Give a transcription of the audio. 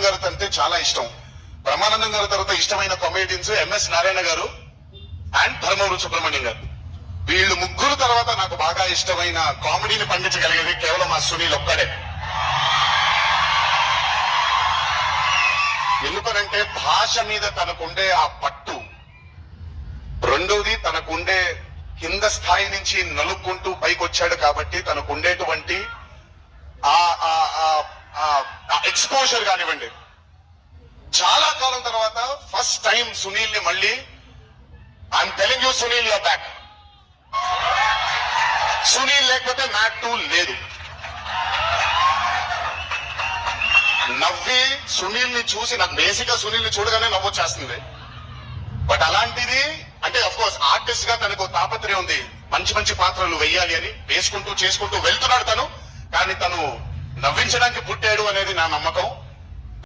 గారు అంటే చాలా ఇష్టం. బ్రహ్మానందం గారి తర్వాత ఇష్టమైన కామెడియన్స్ ఎంఎస్ నారాయణ గారు అండ్ ధర్మవరం సుబ్రహ్మణ్యం గారు. వీళ్ళు ముగ్గురు తర్వాత నాకు బాగా ఇష్టమైన కామెడీని పండించగలిగేది కేవలం ఆ సునీల్ ఒక్కడే. ఎందుకనంటే భాష మీద తనకుండే ఆ పట్టు, రెండోది తనకుండే కింద స్థాయి నుంచి నలుక్కుంటూ పైకి వచ్చాడు కాబట్టి తనకుండేటువంటి ఎక్స్పోజర్ కానివ్వండి. చాలా కాలం తర్వాత ఫస్ట్ టైం సునీల్ ని మళ్ళీ I'm telling you Sunil you're back. Sunil లేకపోతే మ్యాట్ 2 లేదు. నవ్వి సునీల్ ని చూసి నాకు బేసిక్ గా సునీల్ ని చూడగానే నవ్వొచ్చేస్తుంది. బట్ అలాంటిది అంటే అఫ్ కోర్స్ ఆర్టిస్ట్ గా తనకు తాపత్రయం ఉంది, మంచి మంచి పాత్రలు వెయ్యాలి అని వేసుకుంటూ చేసుకుంటూ వెళ్తున్నాడు తను. కానీ తను నవ్వించడానికి పుట్టాడు అనేది నా నమ్మకం.